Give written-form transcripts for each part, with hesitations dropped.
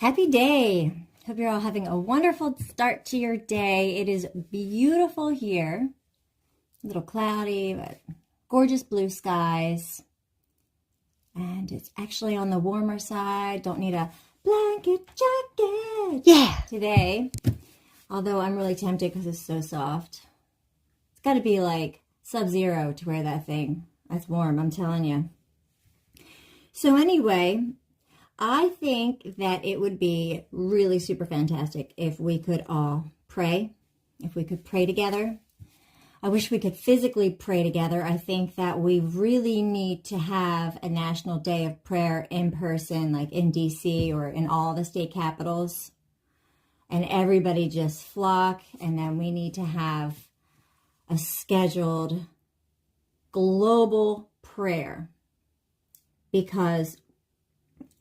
Happy day. Hope you're all having a wonderful start to your day. It is beautiful here. A little cloudy, but gorgeous blue skies. And it's actually on the warmer side. Don't need a blanket jacket. Yeah, today. Although I'm really tempted because it's so soft. It's got to be like sub-zero to wear that thing. That's warm, I'm telling you. So anyway, I think that it would be really super fantastic if we could all pray, if we could pray together. I wish we could physically pray together. I think that we really need to have a national day of prayer in person, like in DC or in all the state capitals, and everybody just flock. And then we need to have a scheduled global prayer, because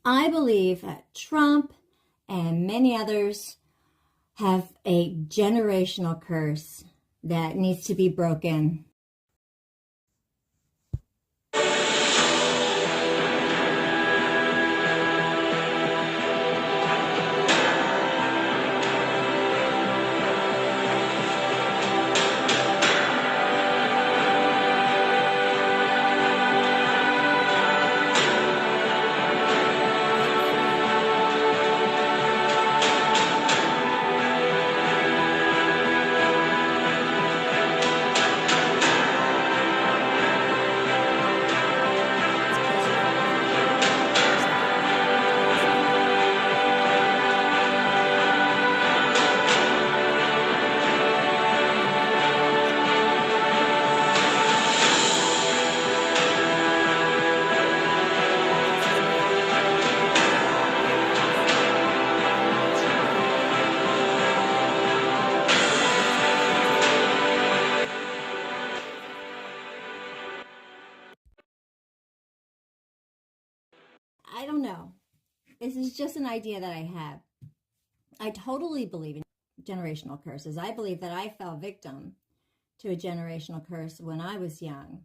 I believe that Trump and many others have a generational curse that needs to be broken. I don't know. This is just an idea that I have. I totally believe in generational curses. I believe that I fell victim to a generational curse when I was young.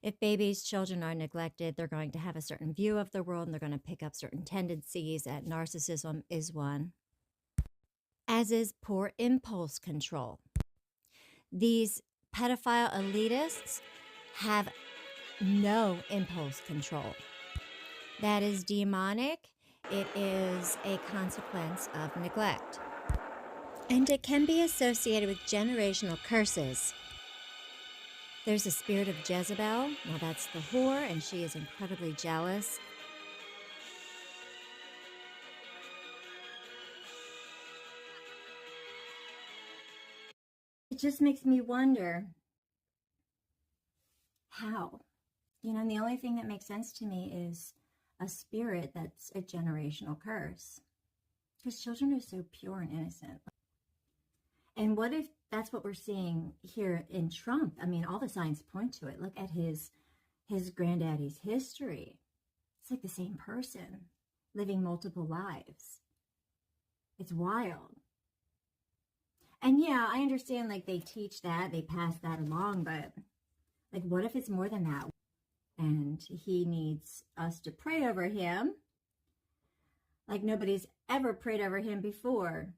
If babies, children are neglected, they're going to have a certain view of the world and they're going to pick up certain tendencies, and narcissism is one, as is poor impulse control. These pedophile elitists have no impulse control. That is demonic. It is a consequence of neglect. And it can be associated with generational curses. There's a spirit of Jezebel. Now that's the whore, and she is incredibly jealous. It just makes me wonder how. And the only thing that makes sense to me is a spirit that's a generational curse. Because children are so pure and innocent. And what if that's what we're seeing here in Trump? I mean, all the signs point to it. Look at his granddaddy's history. It's like the same person living multiple lives. It's wild. And yeah, I understand, like, they teach that, they pass that along, but like, what if it's more than that? And he needs us to pray over him like nobody's ever prayed over him before.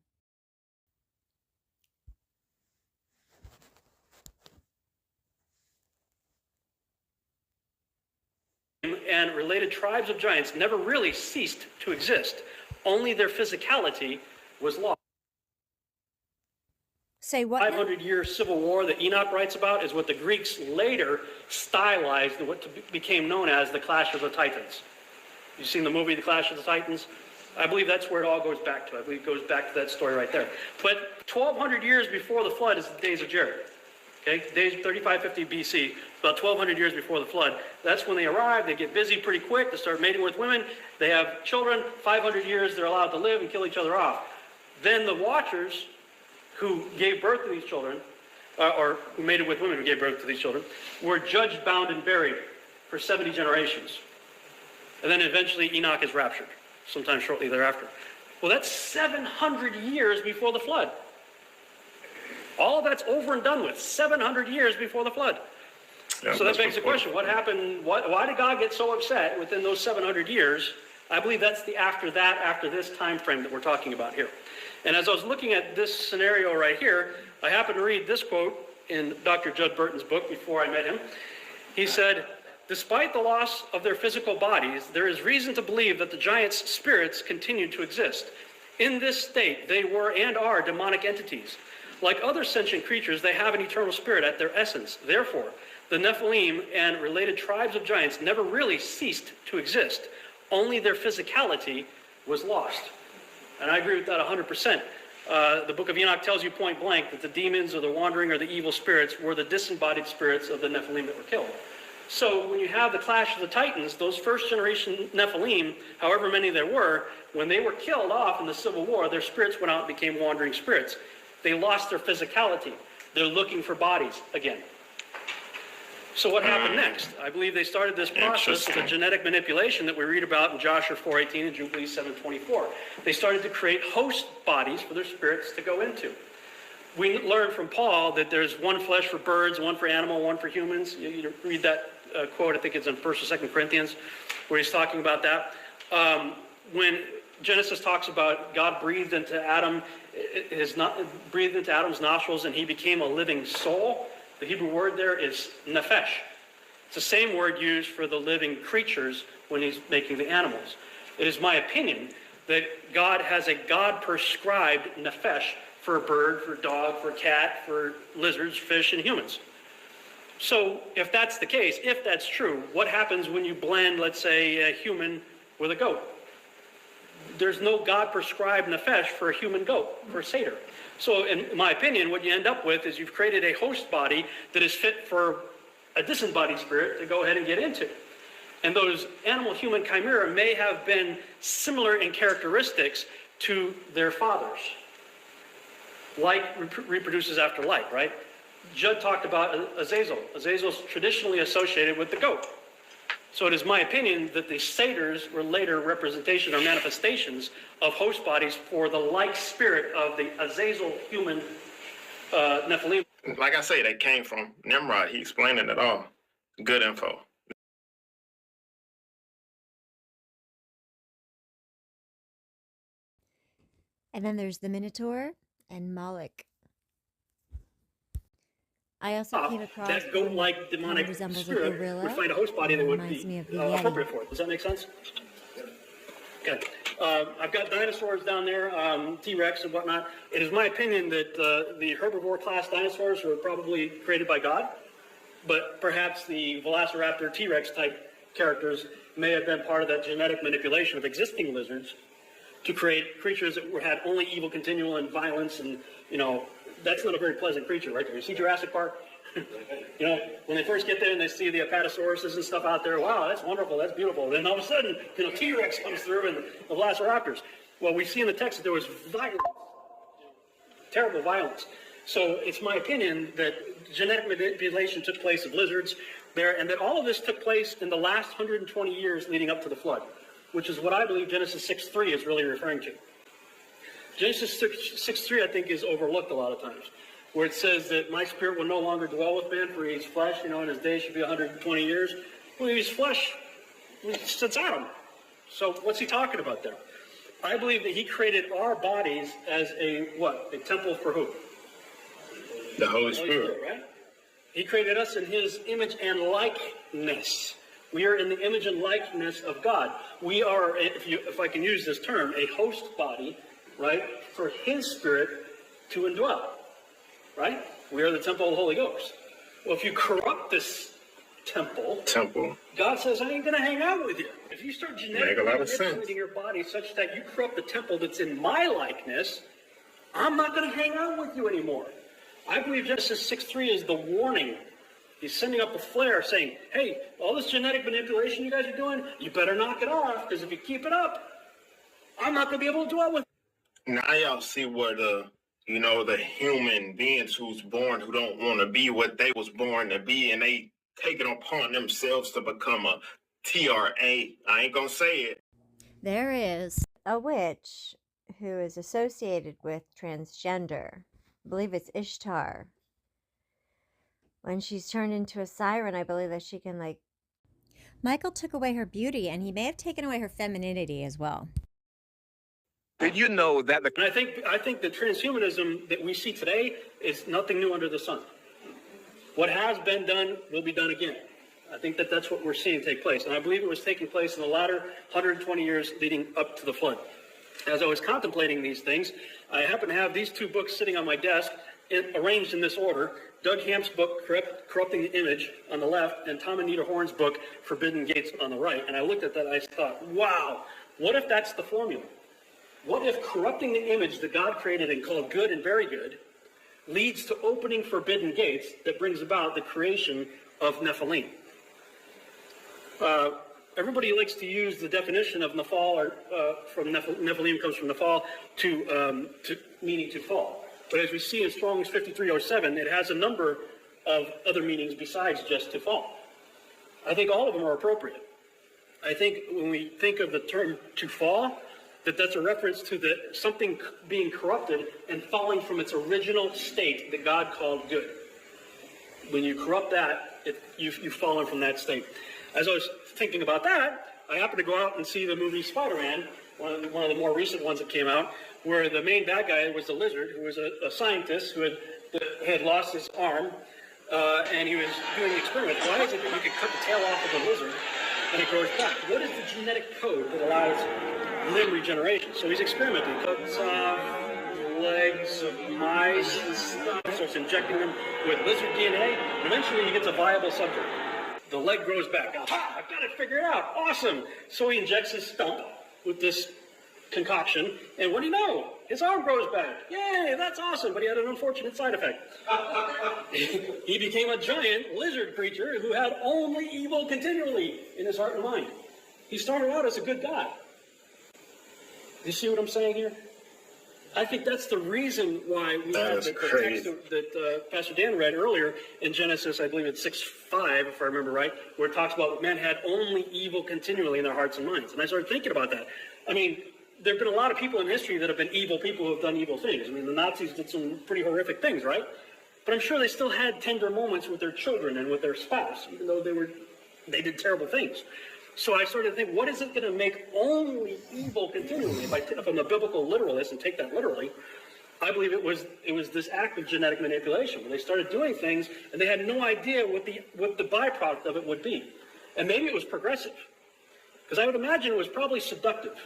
And related tribes of giants never really ceased to exist. Only their physicality was lost. Say what? 500-year civil war that Enoch writes about is what the Greeks later stylized and what became known as the Clash of the Titans. You've seen the movie The Clash of the Titans? I believe that's where it all goes back to. I believe it goes back to that story right there. But 1,200 years before the flood is the days of Jared. Okay, days 3550 BC, about 1200 years before the flood. That's when they arrive. They get busy pretty quick. They start mating with women. They have children. 500 years they're allowed to live and kill each other off. Then the watchers who gave birth to these children, or who mated with women who gave birth to these children, were judged, bound, and buried for 70 generations. And then eventually Enoch is raptured, sometime shortly thereafter. Well, that's 700 years before the flood. All of that's over and done with, 700 years before the flood. Yeah, so that begs the question, what happened, why did God get so upset within those 700 years? I believe that's the after this time frame that we're talking about here. And as I was looking at this scenario right here, I happened to read this quote in Dr. Judd Burton's book before I met him. He said, despite the loss of their physical bodies, there is reason to believe that the giants' spirits continued to exist. In this state, they were and are demonic entities. Like other sentient creatures, they have an eternal spirit at their essence. Therefore, the Nephilim and related tribes of giants never really ceased to exist. Only their physicality was lost. And I agree with that 100%. The book of Enoch tells you point blank that the demons or the wandering or the evil spirits were the disembodied spirits of the Nephilim that were killed. So when you have the clash of the Titans, those first generation Nephilim, however many there were, when they were killed off in the Civil War, their spirits went out and became wandering spirits. They lost their physicality. They're looking for bodies again. So what happened next? I believe they started this process of the genetic manipulation that we read about in Joshua 4:18 and Jubilees 7:24. They started to create host bodies for their spirits to go into. We learned from Paul that there's one flesh for birds, one for animal, one for humans. You read that quote, I think it's in 1st or 2nd Corinthians, where he's talking about that. When Genesis talks about God breathed into Adam's nostrils and he became a living soul, the Hebrew word there is nephesh. It's the same word used for the living creatures when he's making the animals. It is my opinion that God has a God-prescribed nephesh for a bird, for a dog, for a cat, for lizards, fish, and humans. So if that's the case, if that's true, what happens when you blend, let's say, a human with a goat? There's no God-prescribed nephesh for a human goat, for a satyr. So in my opinion, what you end up with is you've created a host body that is fit for a disembodied spirit to go ahead and get into. And those animal-human chimera may have been similar in characteristics to their fathers. Like reproduces after like, right? Judd talked about Azazel. Azazel's traditionally associated with the goat. So it is my opinion that the satyrs were later representation or manifestations of host bodies for the like spirit of the Azazel human Nephilim. Like I say, they came from Nimrod. He explained it all. Good info. And then there's the Minotaur and Moloch. I also came across that goat-like demonic spirit would find a host body that would be appropriate for it. Does that make sense? Okay. I've got dinosaurs down there, T-Rex and whatnot. It is my opinion that the herbivore class dinosaurs were probably created by God, but perhaps the Velociraptor T-Rex type characters may have been part of that genetic manipulation of existing lizards to create creatures that had only evil continual and violence, and that's not a very pleasant creature, right? You see Jurassic Park? When they first get there and they see the apatosauruses and stuff out there, wow, that's wonderful, that's beautiful. Then all of a sudden, T-Rex comes through and the Velociraptors. Well, we see in the text that there was violence, terrible violence. So it's my opinion that genetic manipulation took place of lizards there, and that all of this took place in the last 120 years leading up to the flood, which is what I believe Genesis 6:3 is really referring to. Genesis 6:3, I think, is overlooked a lot of times, where it says that my spirit will no longer dwell with man, for he is flesh, and his days should be 120 years. Well, he's flesh since Adam. So what's he talking about there? I believe that he created our bodies as a temple for who? The Holy Spirit, right? He created us in his image and likeness. We are in the image and likeness of God. We are, if I can use this term, a host body, right, for his spirit to indwell, right? We are the temple of the Holy Ghost. Well, if you corrupt this temple, God says, I ain't going to hang out with you. If you start genetically manipulating your body such that you corrupt the temple that's in my likeness, I'm not going to hang out with you anymore. I believe Genesis 6:3 is the warning. He's sending up a flare saying, hey, all this genetic manipulation you guys are doing, you better knock it off, because if you keep it up, I'm not going to be able to dwell with it. Now y'all see where the human beings who's born who don't want to be what they was born to be, and they take it upon themselves to become a TRA. I ain't gonna say it. There is a witch who is associated with transgender. I believe it's Ishtar. When she's turned into a siren, I believe that she can, like... Michael took away her beauty, and he may have taken away her femininity as well. Did you know that the... And I think the transhumanism that we see today is nothing new under the sun. What has been done will be done again. I think that that's what we're seeing take place. And I believe it was taking place in the latter 120 years leading up to the flood. As I was contemplating these things, I happen to have these two books sitting on my desk, arranged in this order. Doug Hamp's book, Corrupting the Image, on the left, and Tom and Nita Horn's book, Forbidden Gates, on the right. And I looked at that and I thought, wow, what if that's the formula? What if corrupting the image that God created and called good and very good leads to opening forbidden gates that brings about the creation of Nephilim? Everybody likes to use the definition of Nephal, or from Nephilim comes from Nephal, to meaning to fall. But as we see in Strong's 5307, it has a number of other meanings besides just to fall. I think all of them are appropriate. I think when we think of the term to fall, that's a reference to something being corrupted and falling from its original state that God called good. When you corrupt that, you've fallen from that state. As I was thinking about that, I happened to go out and see the movie Spider-Man, one of the more recent ones that came out, where the main bad guy was the Lizard, who was a scientist who had lost his arm, and he was doing experiments. Why is it that you could cut the tail off of the lizard and it grows back? What is the genetic code that allows limb regeneration? So he's experimenting. He cuts off legs of mice and stuff, starts injecting them with lizard DNA, and eventually he gets a viable subject. The leg grows back. Aha, I've got it figured out. Awesome. So he injects his stump with this concoction, and what do you know? His arm grows back. Yay, that's awesome, but he had an unfortunate side effect. He became a giant lizard creature who had only evil continually in his heart and mind. He started out as a good guy. You see what I'm saying here? I think that's the reason why we have the text that Pastor Dan read earlier in Genesis, I believe it's 6:5, if I remember right, where it talks about men had only evil continually in their hearts and minds. And I started thinking about that. I mean, there have been a lot of people in history that have been evil people who have done evil things. I mean, the Nazis did some pretty horrific things, right? But I'm sure they still had tender moments with their children and with their spouse, even though they did terrible things. So I started to think, what is it going to make only evil continually? If I'm a biblical literalist and take that literally, I believe it was this act of genetic manipulation, where they started doing things and they had no idea what the byproduct of it would be. And maybe it was progressive, because I would imagine it was probably seductive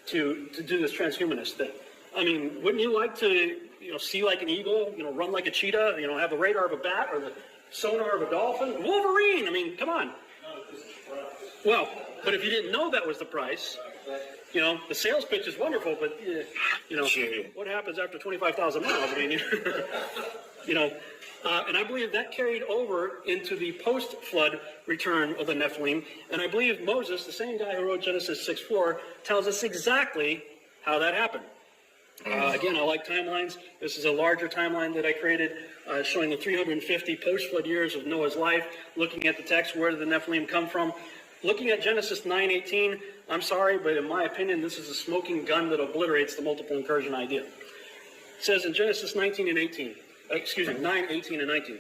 to do this transhumanist thing. I mean, wouldn't you like to see like an eagle, run like a cheetah, have the radar of a bat or the sonar of a dolphin? Wolverine! I mean, come on. Well, but if you didn't know that was the price, the sales pitch is wonderful, but, what happens after 25,000 miles? I mean, and I believe that carried over into the post-flood return of the Nephilim. And I believe Moses, the same guy who wrote Genesis 6:4, tells us exactly how that happened. Again, I like timelines. This is a larger timeline that I created, showing the 350 post-flood years of Noah's life, looking at the text, where did the Nephilim come from? Looking at Genesis 9:18, I'm sorry, but in my opinion, this is a smoking gun that obliterates the multiple incursion idea. It says in Genesis 9:18 and 19,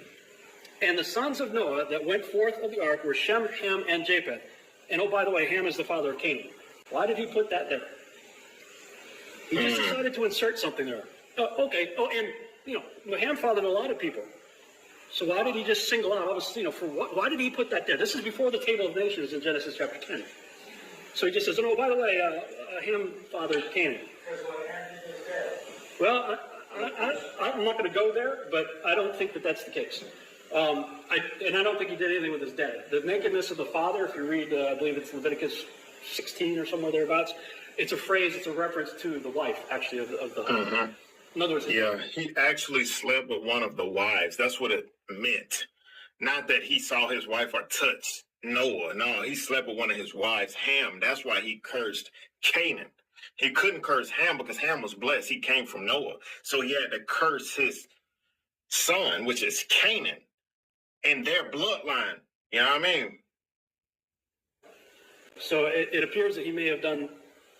and the sons of Noah that went forth of the ark were Shem, Ham, and Japheth. And oh, by the way, Ham is the father of Canaan. Why did he put that there? He just decided to insert something there. Okay. Oh, and Ham fathered a lot of people. So why did he just single out all this, why did he put that there? This is before the Table of Nations in Genesis chapter 10. So he just says, oh, by the way, Ham fathered Canaan. Well, I'm not going to go there, but I don't think that that's the case. I don't think he did anything with his dad. The nakedness of the father, if you read, I believe it's Leviticus 16 or somewhere thereabouts, it's a phrase, it's a reference to the wife, actually, of the husband. In other words, Yeah, he actually slept with one of the wives. That's what it meant. Not that he saw his wife or touched Noah. No, he slept with one of his wives, Ham. That's why he cursed Canaan. He couldn't curse Ham because Ham was blessed. He came from Noah. So he had to curse his son, which is Canaan, and their bloodline. You know what I mean? so it appears that he may have done,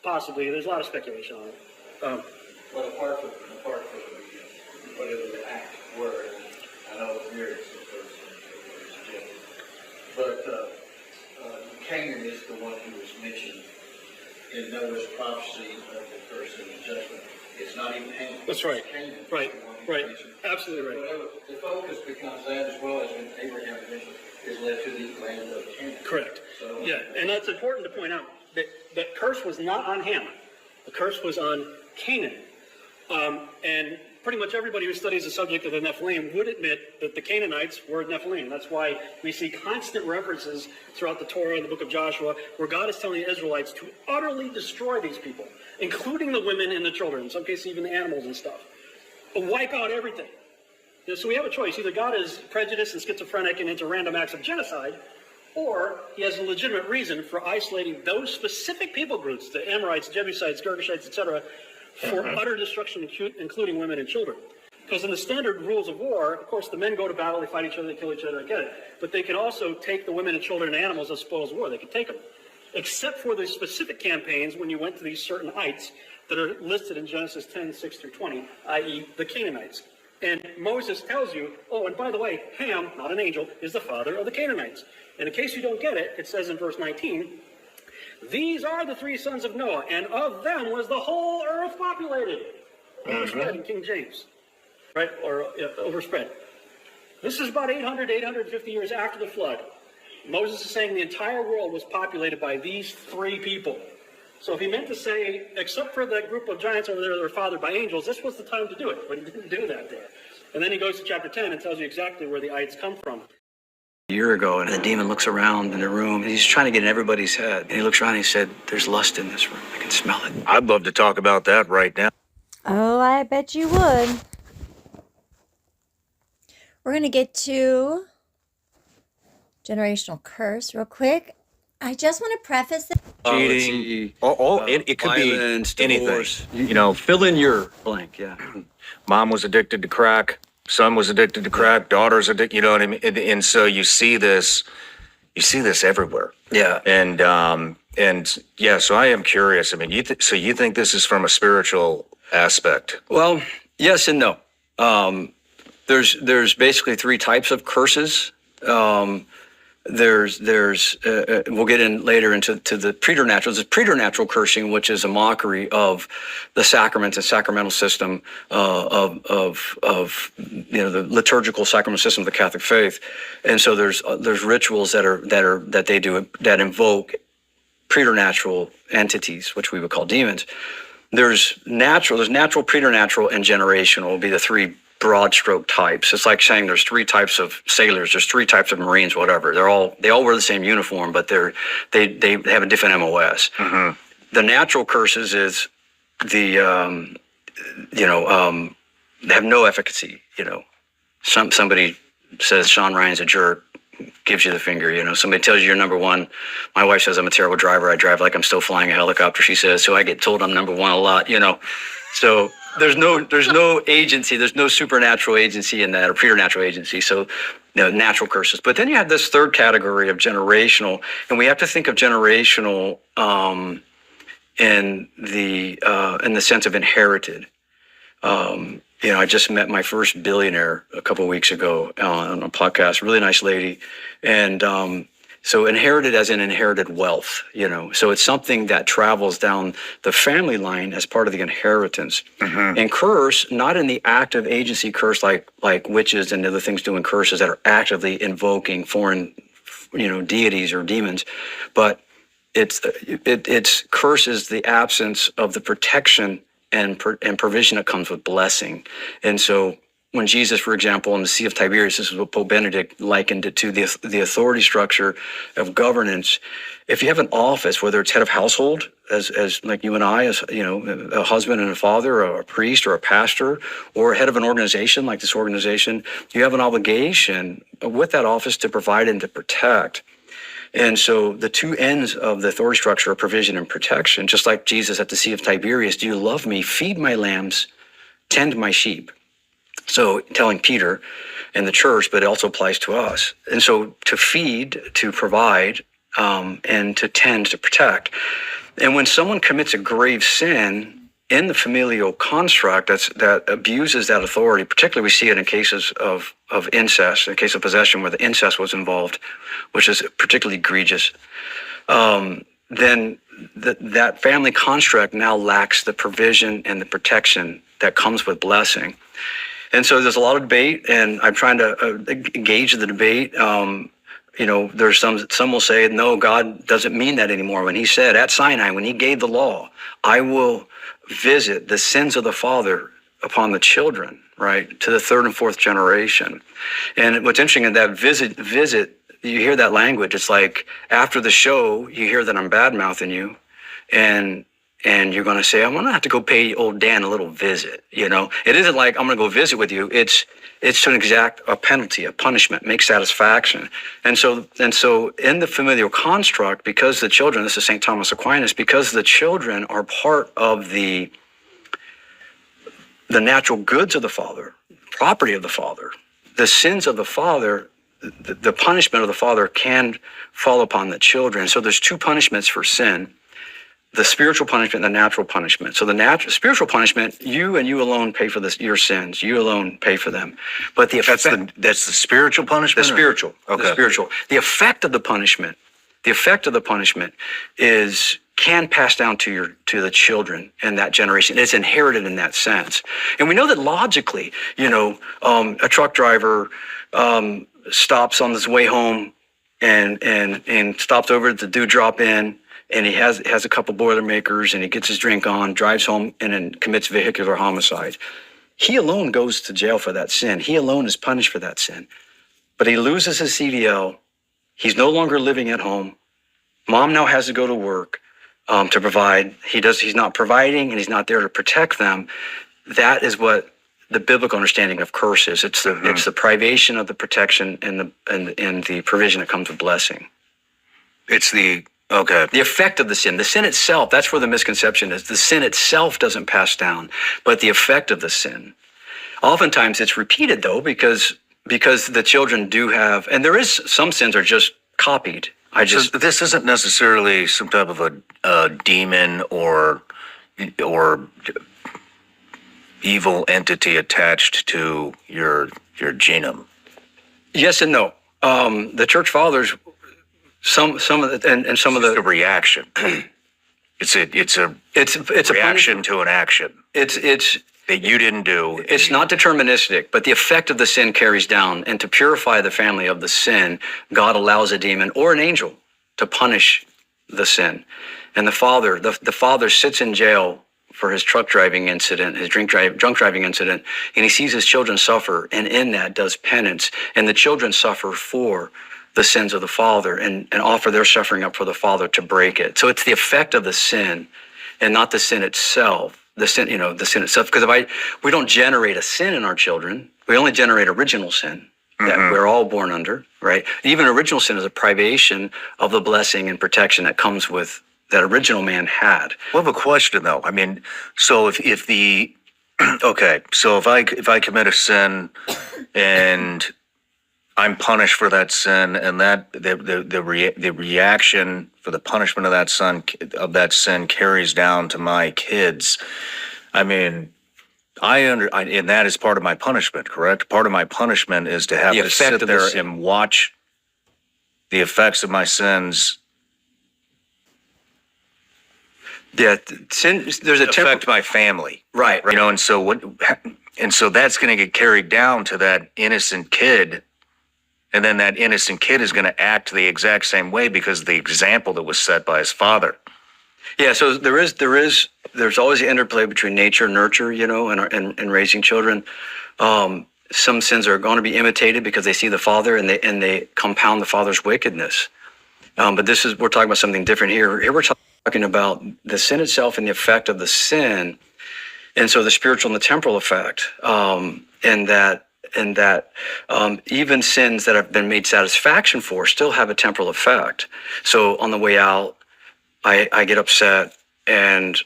possibly, there's a lot of speculation on it. But apart from whatever the act were, I know it's very suggested. But Canaan is the one who was mentioned in Noah's prophecy of the curse and the judgment. It's not even Ham. That's right. It's Canaan. Right. The one who's Right. mentioned. Absolutely right. Whatever, the focus becomes that, as well as when Abraham mentioned, is led to the land of Canaan. Correct. So, Yeah, and that's important to point out that that curse was not on Ham. The curse was on Canaan. And pretty much everybody who studies the subject of the Nephilim would admit that the Canaanites were Nephilim. That's why we see constant references throughout the Torah and the book of Joshua where God is telling the Israelites to utterly destroy these people, including the women and the children, in some cases even the animals and stuff. Wipe out everything. You know, so we have a choice. Either God is prejudiced and schizophrenic and into random acts of genocide, or he has a legitimate reason for isolating those specific people groups, the Amorites, Jebusites, Girgashites, etc., for utter destruction, including women and children. Because in the standard rules of war, of course, the men go to battle, they fight each other, they kill each other, I get it. But they can also take the women and children and animals as spoils of war. They can take them. Except for the specific campaigns when you went to these certain ites that are listed in Genesis 10, 6 through 20, i.e. the Canaanites. And Moses tells you, oh, and by the way, Ham, not an angel, is the father of the Canaanites. And in case you don't get it, it says in verse 19, these are the three sons of Noah, and of them was the whole earth populated. Overspread in King James, right? Or overspread. This is about 800, 850 years after the flood. Moses is saying the entire world was populated by these three people. So if he meant to say, except for that group of giants over there that were fathered by angels, this was the time to do it, but he didn't do that there. And then he goes to chapter 10 and tells you exactly where the ites come from. A year ago, and the demon looks around in the room, and he's trying to get in everybody's head. And he looks around and he said, there's lust in this room. I can smell it. I'd love to talk about that right now. Oh, I bet you would. We're going to get to generational curse real quick. I just want to preface this. Cheating. It could violence, be anything. divorce. You know, Fill in your blank, yeah. mom was addicted to crack, son was addicted to crack, daughter's addicted, you know what I mean? And so you see this everywhere. Yeah. And yeah, so I am curious. I mean, so you think this is from a spiritual aspect? Well, yes and no. There's basically three types of curses. We'll get in later into the preternatural. There's preternatural cursing, which is a mockery of the sacraments and sacramental system of the liturgical sacramental system of the Catholic faith. And so there's rituals that they do that invoke preternatural entities, which we would call demons. There's natural, preternatural, and generational will be the three broad stroke types. It's like saying there's three types of sailors, there's three types of Marines, whatever. They all wear the same uniform, but they have a different MOS. Mm-hmm. The natural curses is they have no efficacy. Somebody says Sean Ryan's a jerk, gives you the finger. Somebody tells you you're number one. My wife says I'm a terrible driver. I drive like I'm still flying a helicopter, she says. So I get told I'm number one a lot. So there's no agency, there's no supernatural agency in that, or preternatural agency. So natural curses. But then you have this third category of generational, and we have to think of generational in the sense of inherited. I just met my first billionaire a couple of weeks ago on a podcast, really nice lady. And so inherited as in inherited wealth, so it's something that travels down the family line as part of the inheritance. Mm-hmm. And curse, not in the active agency curse like witches and other things doing curses that are actively invoking foreign, deities or demons, but it's curse is the absence of the protection and provision that comes with blessing. And so when Jesus, for example, in the Sea of Tiberias, this is what Pope Benedict likened it to, the authority structure of governance. If you have an office, whether it's head of household, as like you and I, as a husband and a father, or a priest, or a pastor, or head of an organization like this organization, you have an obligation with that office to provide and to protect. And so the two ends of the authority structure are provision and protection. Just like Jesus at the Sea of Tiberias, do you love me? Feed my lambs, tend my sheep. So telling Peter and the church, but it also applies to us. And so to feed, to provide, and to tend, to protect. And when someone commits a grave sin in the familial construct that abuses that authority, particularly we see it in cases of incest, in case of possession where the incest was involved, which is particularly egregious, then that family construct now lacks the provision and the protection that comes with blessing. And so there's a lot of debate, and I'm trying to engage the debate. There's some will say, no, God doesn't mean that anymore. When he said at Sinai, when he gave the law, I will visit the sins of the father upon the children, right, to the third and fourth generation. And what's interesting in that visit, you hear that language. It's like after the show, you hear that I'm bad-mouthing you, and you're going to say, I'm going to have to go pay old Dan a little visit. It isn't like I'm going to go visit with you. It's to exact a penalty, a punishment, make satisfaction. And so in the familial construct, because the children, this is St. Thomas Aquinas, because the children are part of the natural goods of the father, property of the father, the sins of the father, the punishment of the father can fall upon the children. So there's two punishments for sin: the spiritual punishment and the natural punishment. So the spiritual punishment, you and you alone pay for your sins. You alone pay for them. But that's the spiritual punishment. The spiritual. Okay. The spiritual. The effect of the punishment can pass down to the children in that generation. It's inherited in that sense. And we know that logically, a truck driver stops on his way home and stops over at the Dewdrop Inn, and he has a couple Boilermakers, and he gets his drink on, drives home, and then commits vehicular homicide. He alone goes to jail for that sin. He alone is punished for that sin. But he loses his CDL. He's no longer living at home. Mom now has to go to work to provide. He's not providing, and he's not there to protect them. That is what the biblical understanding of curse is. It's the privation of the protection and the provision that comes with blessing. Okay. The effect of the sin itself, that's where the misconception is. The sin itself doesn't pass down, but the effect of the sin. Oftentimes it's repeated though, because the children do have, and there is some sins are just copied. So this isn't necessarily some type of a demon or evil entity attached to your genome. Yes and no. The church fathers, some of the and some of the reaction. It's a reaction to an action. It's that you didn't do. It's not deterministic, but the effect of the sin carries down. And to purify the family of the sin, God allows a demon or an angel to punish the sin. And the father sits in jail for his truck driving incident, his drunk driving incident, and he sees his children suffer, and in that does penance. And the children suffer for the sins of the father and offer their suffering up for the father to break it. So it's the effect of the sin and not the sin itself. The sin itself, because we don't generate a sin in our children. We only generate original sin that we're all born under, right? Even original sin is a privation of the blessing and protection that comes with that original man had. Well, I have a question though. I mean, so if I commit a sin and I'm punished for that sin, and that the reaction for the punishment of that sin carries down to my kids. I mean, and that is part of my punishment, correct? Part of my punishment is to have to sit there and watch the effects of my sins. Yeah, sin. There's a affect my family, right? And so that's going to get carried down to that innocent kid. And then that innocent kid is going to act the exact same way because of the example that was set by his father. Yeah, so there's always the interplay between nature and nurture, and raising children. Some sins are going to be imitated because they see the father and they compound the father's wickedness. But we're talking about something different here. Here we're talking talking about the sin itself and the effect of the sin, and so the spiritual and the temporal effect, and that even sins that have been made satisfaction for still have a temporal effect. So on the way out, I get upset and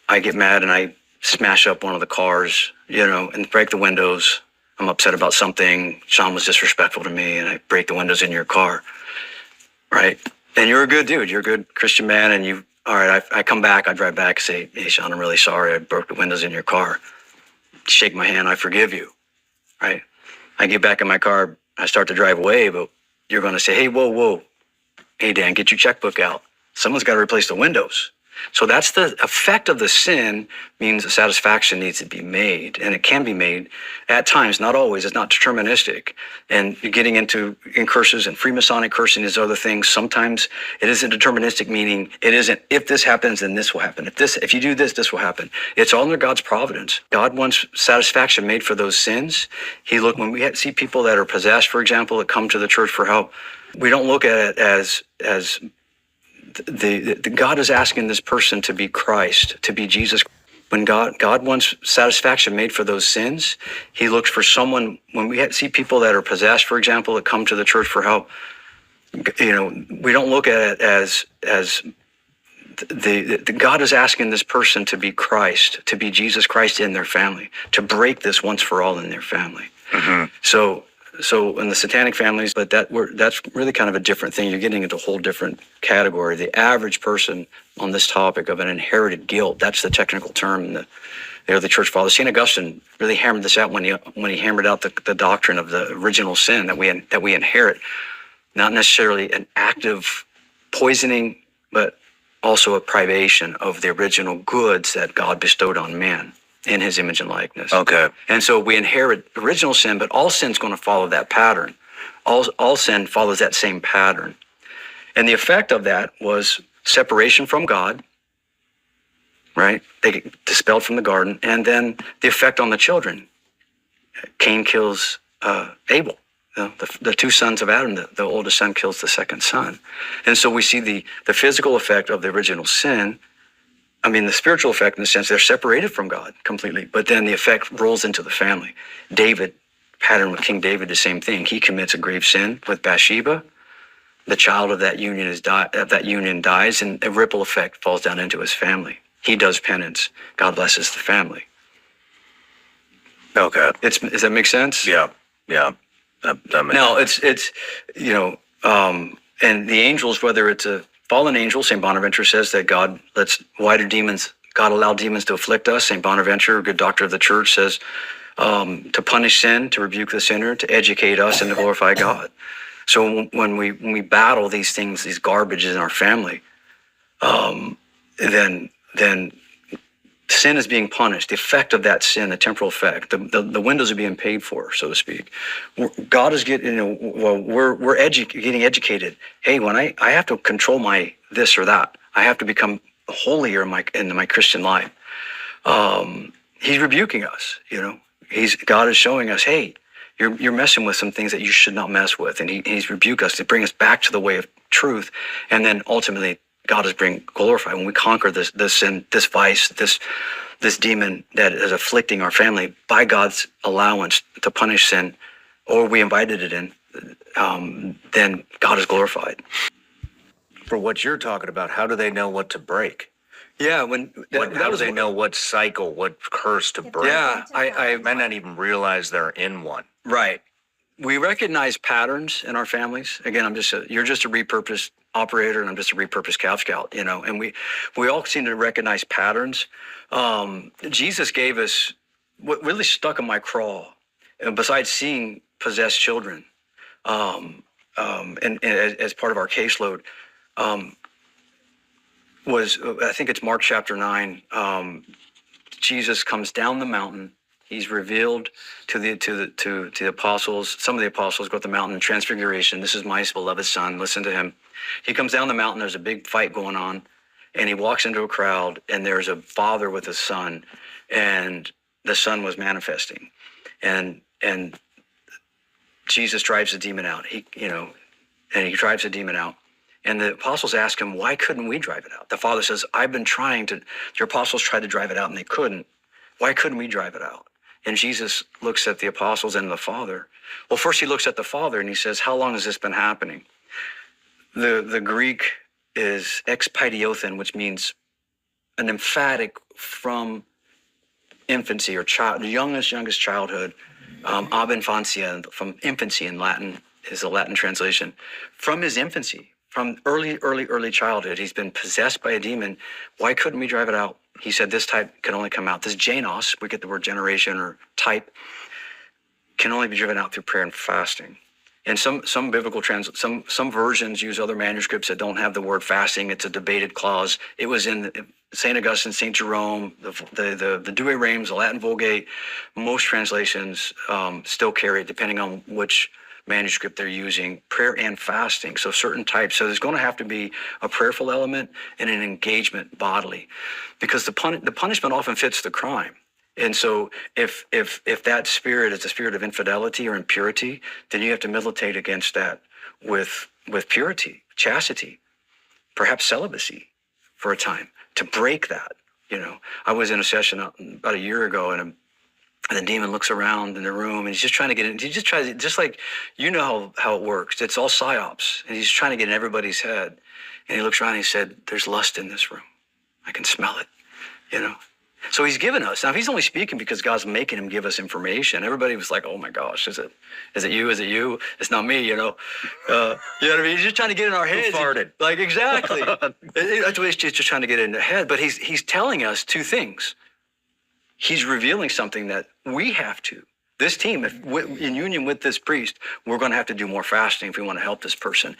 I get mad and I smash up one of the cars, and break the windows. I'm upset about something. Sean was disrespectful to me, and I break the windows in your car, right? And you're a good dude. You're a good Christian man, and all right, I come back, I drive back, say, hey, Sean, I'm really sorry. I broke the windows in your car. Shake my hand, I forgive you, right? I get back in my car, I start to drive away, but you're going to say, hey, whoa. Hey, Dan, get your checkbook out. Someone's got to replace the windows. So that's the effect of the sin, means the satisfaction needs to be made, and it can be made at times, not always. It's not deterministic. And you're getting into in curses and Freemasonic cursing is other things. Sometimes it isn't deterministic, meaning it isn't if this happens, then this will happen. If you do this, this will happen. It's all under God's providence. God wants satisfaction made for those sins. When we see people that are possessed, for example, that come to the church for help, we don't look at it as the God is asking this person to be Christ, to be Jesus. When God wants satisfaction made for those sins, he looks for someone. When we see people that are possessed, for example, that come to the church for help, we don't look at it as the God is asking this person to be Christ, to be Jesus Christ in their family, to break this once for all in their family. Mm-hmm. So in the satanic families, but that's really kind of a different thing. You're getting into a whole different category. The average person on this topic of an inherited guilt, that's the technical term in the early church fathers. St. Augustine really hammered this out when he hammered out the doctrine of the original sin that we inherit, not necessarily an active poisoning, but also a privation of the original goods that God bestowed on man in his image and likeness. Okay. And so we inherit original sin, but all sin's going to follow that pattern. All sin follows that same pattern. And the effect of that was separation from God, right? They get dispelled from the garden. And then the effect on the children. Cain kills Abel. The two sons of Adam, the oldest son kills the second son. And so we see the physical effect of the original sin. The spiritual effect, in the sense they're separated from God completely, but then the effect rolls into the family. David, pattern with King David, the same thing. He commits a grave sin with Bathsheba. The child of that union dies, and a ripple effect falls down into his family. He does penance. God blesses the family. Okay. Does that make sense? Yeah. That makes sense. It's and the angels, whether it's a fallen angel, St. Bonaventure says that God allowed demons to afflict us. St. Bonaventure, a good doctor of the church, says to punish sin, to rebuke the sinner, to educate us, and to glorify God. So when we battle these things, these garbages in our family, then sin is being punished. The effect of that sin, the temporal effect, the windows are being paid for, so to speak. God is getting, we're getting educated. Hey, when I have to control my this or that, I have to become holier in my Christian life. He's rebuking us. God is showing us, hey, you're messing with some things that you should not mess with, and he's rebuked us to bring us back to the way of truth, and then ultimately God is being glorified when we conquer this sin, this vice, this demon that is afflicting our family by God's allowance to punish sin, or we invited it in. Then God is glorified. For what you're talking about, how do they know what to break? Yeah, how do they know what cycle, what curse to break? Yeah, I might not even realize they're in one. Right. We recognize patterns in our families. Again, you're just a repurposed operator, and I'm just a repurposed Calf Scout, and we all seem to recognize patterns. Jesus gave us what really stuck in my craw, besides seeing possessed children, and as part of our caseload, was, I think it's Mark chapter 9. Jesus comes down the mountain. He's revealed to the apostles. Some of the apostles go up the mountain, transfiguration. This is my beloved son. Listen to him. He comes down the mountain. There's a big fight going on, and he walks into a crowd, and there's a father with a son, and the son was manifesting, and Jesus drives the demon out. He drives the demon out, And the apostles ask him, why couldn't we drive it out? The Father says, your apostles tried to drive it out and they couldn't. Why couldn't we drive it out? And Jesus looks at the apostles and the Father. Well, first he looks at the Father and he says, how long has this been happening? The Greek is expaidiothon, which means an emphatic from infancy or child, the youngest childhood, ab infancia, from infancy in Latin is the Latin translation. From his infancy, from early childhood, he's been possessed by a demon. Why couldn't we drive it out? He said this type can only come out. This Janos, we get the word generation or type, can only be driven out through prayer and fasting. And some biblical some versions use other manuscripts that don't have the word fasting. It's a debated clause. It was in St. Augustine, St. Jerome, the Douay Rheims, the Latin Vulgate. Most translations still carry it, depending on which manuscript they're using, prayer and fasting. So certain types. So there's going to have to be a prayerful element and an engagement bodily, because the punishment often fits the crime. And so if that spirit is a spirit of infidelity or impurity, then you have to militate against that with purity, chastity, perhaps celibacy for a time to break that. I was in a session about a year ago, and the demon looks around in the room and he's just trying to get in. He just tries, just like, how it works. It's all psyops, and he's trying to get in everybody's head. And he looks around and he said, there's lust in this room. I can smell it, So he's given us. Now, if he's only speaking because God's making him give us information, everybody was like, oh my gosh, is it you? Is it you? It's not me, You know what I mean? He's just trying to get in our heads. Who farted? Like, exactly. That's what he's just trying to get in the head. But he's telling us two things. He's revealing something that we have to. This team, in union with this priest, we're going to have to do more fasting if we want to help this person.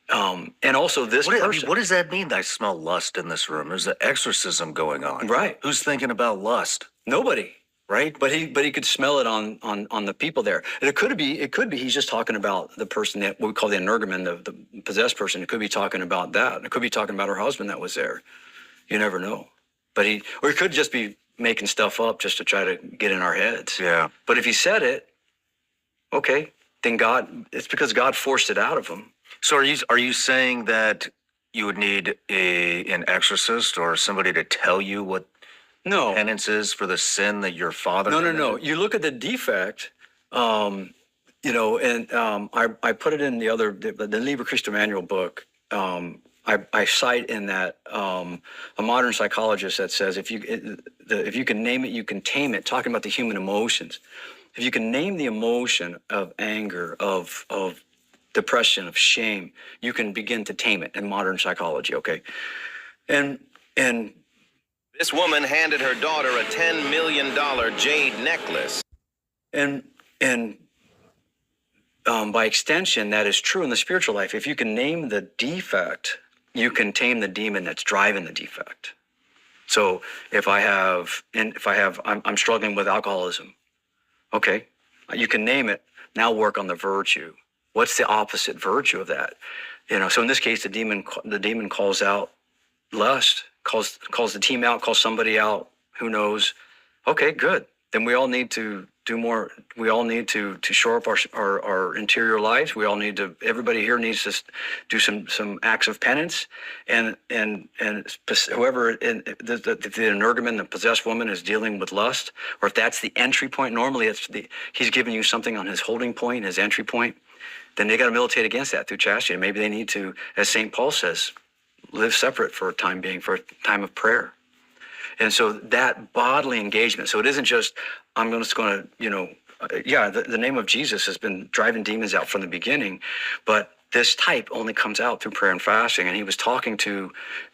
And also this person. What does that mean? I smell lust in this room. There's an exorcism going on. Right. Who's thinking about lust? Nobody. Right. But he could smell it on the people there. And it could be he's just talking about the person that we call the energumen, the possessed person. It could be talking about that. It could be talking about her husband that was there. You never know. But he could just be making stuff up just to try to get in our heads. Yeah. But if he said it, okay, then it's because God forced it out of him. So are you saying that you would need an exorcist or somebody to tell you what penance is for the sin that your father committed? No. You look at the defect, and I put it in the Liber Christo Manual book. I cite in that a modern psychologist that says if you can name it, you can tame it. Talking about the human emotions, if you can name the emotion of anger, of depression, of shame, you can begin to tame it in modern psychology. Okay, and this woman handed her daughter a $10 million jade necklace. And by extension, that is true in the spiritual life. If you can name the defect, you can tame the demon that's driving the defect. So I'm struggling with alcoholism. Okay, you can name it. Now work on the virtue. What's the opposite virtue of that? So in this case, the demon calls out lust, calls the team out, calls somebody out. Who knows? Okay, good. Then we all need to do more. We all need to shore up our interior lives. Everybody here needs to do some acts of penance. And whoever the energumen, the possessed woman, is dealing with lust, or if that's the entry point, normally he's giving you something on his holding point, his entry point. Then they got to militate against that through chastity. Maybe they need to, as St. Paul says, live separate for a time being, for a time of prayer. And so that bodily engagement. So it isn't just, I'm just going to, the name of Jesus has been driving demons out from the beginning, but this type only comes out through prayer and fasting. And he was talking to,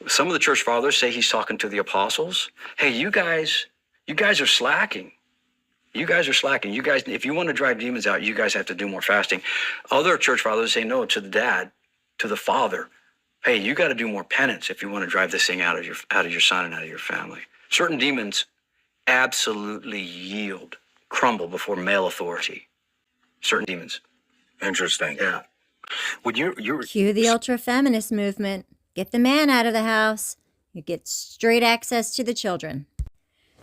some of the church fathers say he's talking to the apostles. Hey, you guys are slacking. You guys are slacking. You guys, if you want to drive demons out, you guys have to do more fasting. Other church fathers say no to the dad, to the father. Hey, you got to do more penance if you want to drive this thing out of your son and out of your family. Certain demons absolutely crumble before male authority. Certain demons. Interesting. Yeah. Would you Cue the ultra-feminist movement. Get the man out of the house. You get straight access to the children.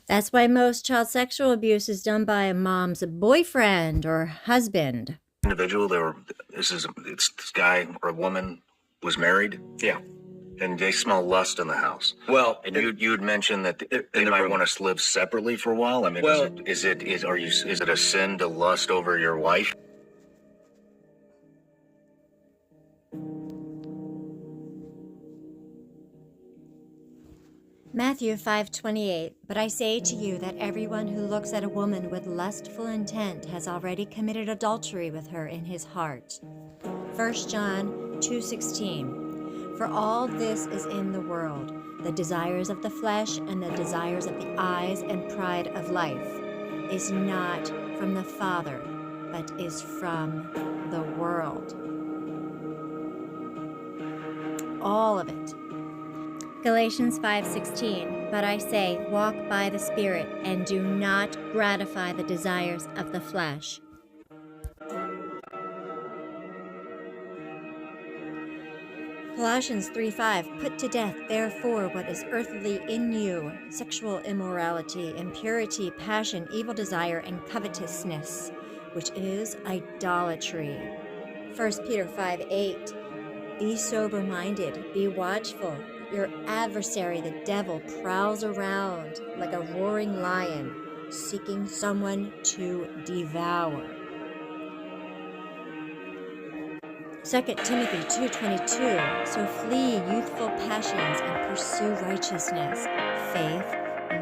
That's why most child sexual abuse is done by a mom's boyfriend or husband. individual, it's this guy or a woman was married, Yeah. and they smell lust in the house. Well, And you had mentioned that they the might room. want us to live separately for a while. I mean, Well- is it a sin to lust over your wife? Matthew 5:28, but I say to you that everyone who looks at a woman with lustful intent has already committed adultery with her in his heart. 1 John 2:16, for all this is in the world, the desires of the flesh and the desires of the eyes and pride of life, is not from the Father, but is from the world. All of it. Galatians 5:16, but I say, walk by the Spirit, and do not gratify the desires of the flesh. Colossians 3:5, put to death, therefore, what is earthly in you, sexual immorality, impurity, passion, evil desire, and covetousness, which is idolatry. 1 Peter 5:8, be sober-minded, be watchful. Your adversary, the devil, prowls around like a roaring lion, seeking someone to devour. 2 Timothy 2:22, so flee youthful passions and pursue righteousness, faith,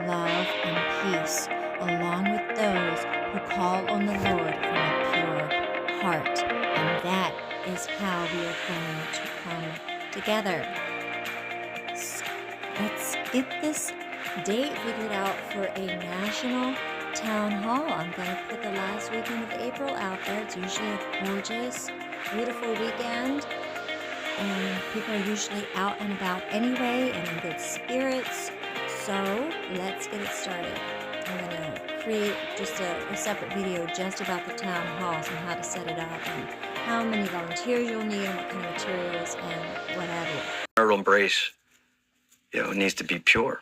love, and peace, along with those who call on the Lord from a pure heart. And that is how we are going to come together. Let's get this date figured out for a national town hall. I'm going to put the last weekend of April out there. It's usually a gorgeous, beautiful weekend, and people are usually out and about anyway and in good spirits. So let's get it started. I'm going to create just a separate video just about the town halls and how to set it up and how many volunteers you'll need and what kind of materials and what have you. Marital embrace, it needs to be pure.